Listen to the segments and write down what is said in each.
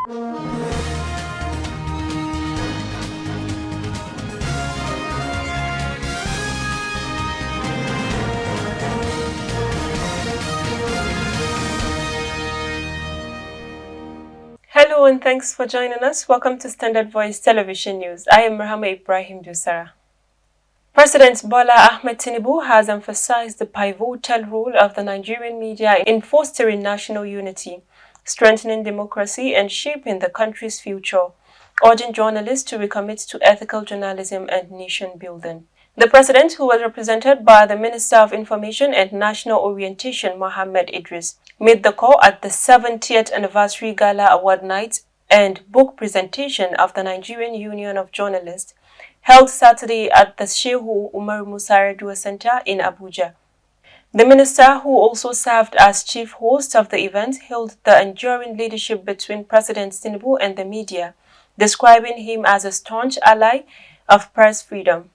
Hello and thanks for joining us. Welcome to Standard Voice Television News. I am Rahama Ibrahim Dusara. President Bola Ahmed Tinubu has emphasized the pivotal role of the Nigerian media in fostering national unity, strengthening democracy, and shaping the country's future, urging journalists to recommit to ethical journalism and nation building. The president, who was represented by the Minister of Information and National Orientation, Mohammed Idris, made the call at the 70th Anniversary Gala Award Night and book presentation of the Nigerian Union of Journalists, held Saturday at the Shehu Umar Musa Yar'Adua Center in Abuja. The minister, who also served as chief host of the event, hailed the enduring leadership between President Tinubu and the media, describing him as a staunch ally of press freedom.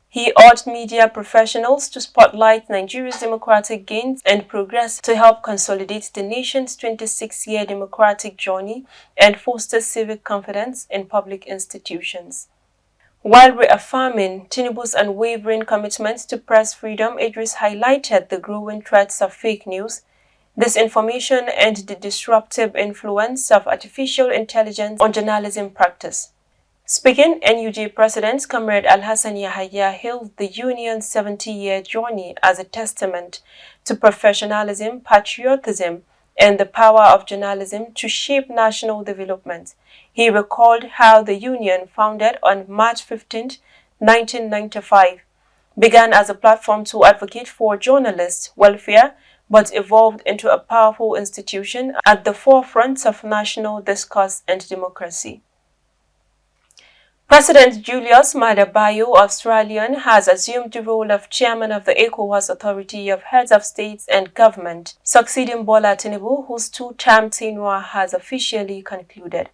He urged media professionals to spotlight Nigeria's democratic gains and progress to help consolidate the nation's 26-year democratic journey and foster civic confidence in public institutions. While reaffirming Tinubu's unwavering commitment to press freedom, Idris highlighted the growing threats of fake news, disinformation, and the disruptive influence of artificial intelligence on journalism practice. Speaking, NUJ President Comrade Alhassan Yahaya hailed the union's 70-year journey as a testament to professionalism, patriotism, and the power of journalism to shape national development. He recalled how the union, founded on March 15, 1995, began as a platform to advocate for journalists' welfare, but evolved into a powerful institution at the forefront of national discourse and democracy. President Julius Maada Bio, Australian, has assumed the role of chairman of the ECOWAS Authority of Heads of States and Government, succeeding Bola Tinubu, whose two-term tenure has officially concluded.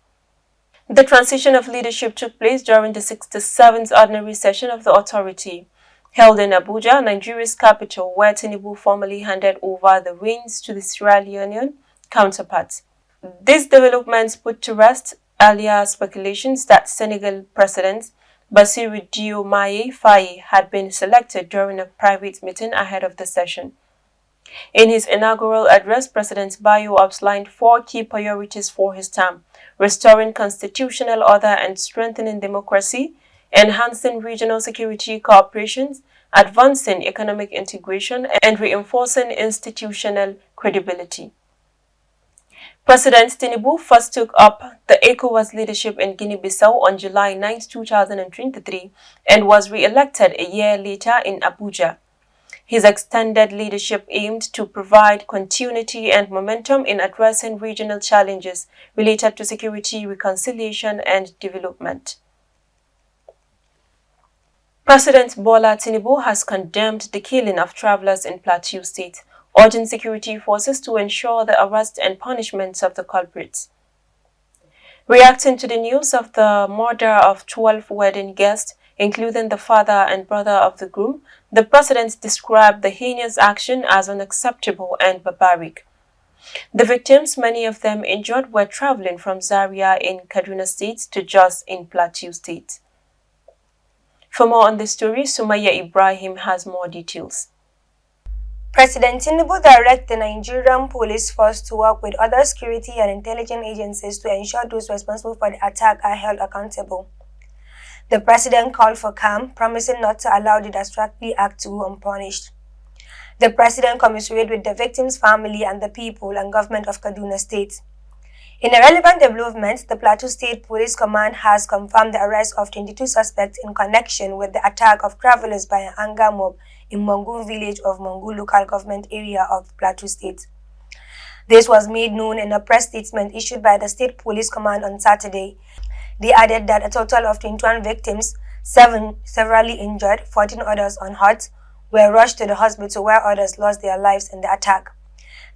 The transition of leadership took place during the 67th ordinary session of the authority, held in Abuja, Nigeria's capital, where Tinubu formally handed over the reins to the Sierra Leonean counterparts. These developments put to rest earlier speculations that Senegal President Bassirou Diomaye Faye had been selected during a private meeting ahead of the session. In his inaugural address, President Bayo outlined 4 key priorities for his term: restoring constitutional order and strengthening democracy, enhancing regional security cooperation, advancing economic integration, and reinforcing institutional credibility. President Tinubu first took up the ECOWAS leadership in Guinea-Bissau on July 9, 2023, and was re-elected a year later in Abuja. His extended leadership aimed to provide continuity and momentum in addressing regional challenges related to security, reconciliation, and development. President Bola Tinubu has condemned the killing of travelers in Plateau State, urging security forces to ensure the arrest and punishment of the culprits. Reacting to the news of the murder of 12 wedding guests, including the father and brother of the groom, the president described the heinous action as unacceptable and barbaric. The victims, many of them injured, were traveling from Zaria in Kaduna State to Jos in Plateau State. For more on this story, Sumaya Ibrahim has more details. President Tinubu directed the Nigerian police force to work with other security and intelligence agencies to ensure those responsible for the attack are held accountable. The president called for calm, promising not to allow the dastardly act to go unpunished. The president commiserated with the victims' family and the people and government of Kaduna State. In a relevant development, the Plateau State Police Command has confirmed the arrest of 22 suspects in connection with the attack of travelers by an anger mob in Mongun village of Mongun local government area of Plateau State. This was made known in a press statement issued by the State Police Command on Saturday. They added that a total of 21 victims, 7 severely injured, 14 others unhurt, were rushed to the hospital where others lost their lives in the attack.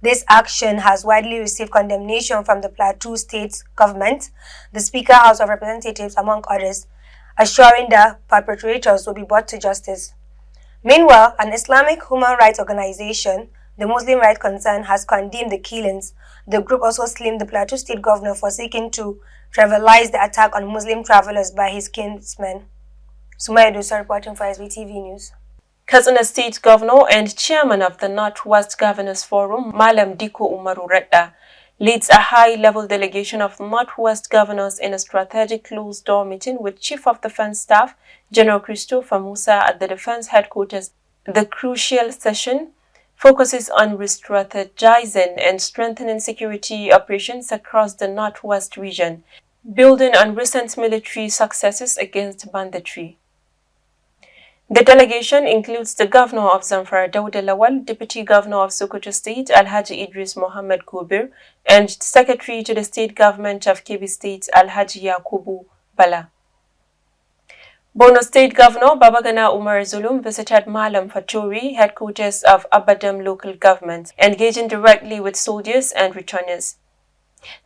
This action has widely received condemnation from the Plateau State government, the Speaker House of Representatives, among others, assuring the perpetrators will be brought to justice. Meanwhile, an Islamic human rights organization, The Muslim rights concern has condemned the killings. The group also blamed the Plateau State governor for seeking to trivialize the attack on Muslim travelers by his kinsmen. Sumaya Dosa reporting for SBTV News. Katsina State Governor and Chairman of the Northwest Governors Forum, Malam Diko Umaru Redda, leads a high-level delegation of Northwest governors in a strategic closed-door meeting with Chief of Defense Staff General Christopher Musa at the Defense Headquarters. The crucial session focuses on re-strategizing and strengthening security operations across the Northwest region, building on recent military successes against banditry. The delegation includes the Governor of Zamfara Dawda Lawal, Deputy Governor of Sokoto State Alhaji Idris Mohammed Kubir, and Secretary to the State Government of Kebbi State Alhaji Yakubu Bala. Borno State Governor Babagana Umar Zulum visited Malam Faturi, headquarters of Abadam local government, engaging directly with soldiers and returners.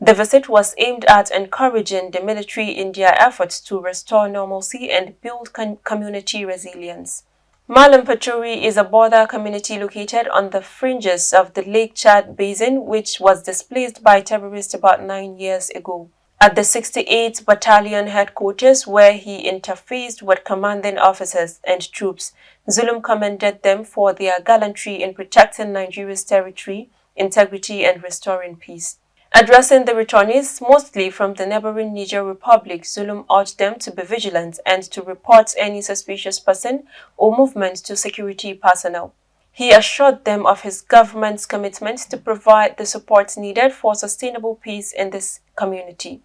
The visit was aimed at encouraging the military in their efforts to restore normalcy and build community resilience. Malam Faturi is a border community located on the fringes of the Lake Chad Basin, which was displaced by terrorists about 9 years ago. At the 68th Battalion headquarters, where he interfaced with commanding officers and troops, Zulum commended them for their gallantry in protecting Nigeria's territory, integrity, and restoring peace. Addressing the returnees, mostly from the neighboring Niger Republic, Zulum urged them to be vigilant and to report any suspicious person or movement to security personnel. He assured them of his government's commitment to provide the support needed for sustainable peace in this community.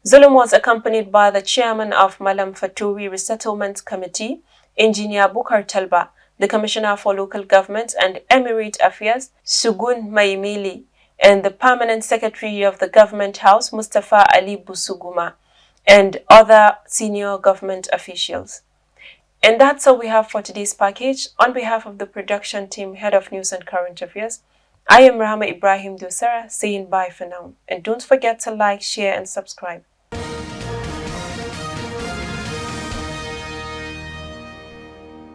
Zulum was accompanied by the chairman of Malam Faturi Resettlement Committee, Engineer Bukar Talba, the Commissioner for Local Government and Emirate Affairs, Sugun Maimili, and the Permanent Secretary of the Government House, Mustafa Ali Busuguma, and other senior government officials. And that's all we have for today's package. On behalf of the production team, Head of News and Current Affairs, I am Rahama Ibrahim Dosara saying bye for now. And don't forget to like, share, and subscribe.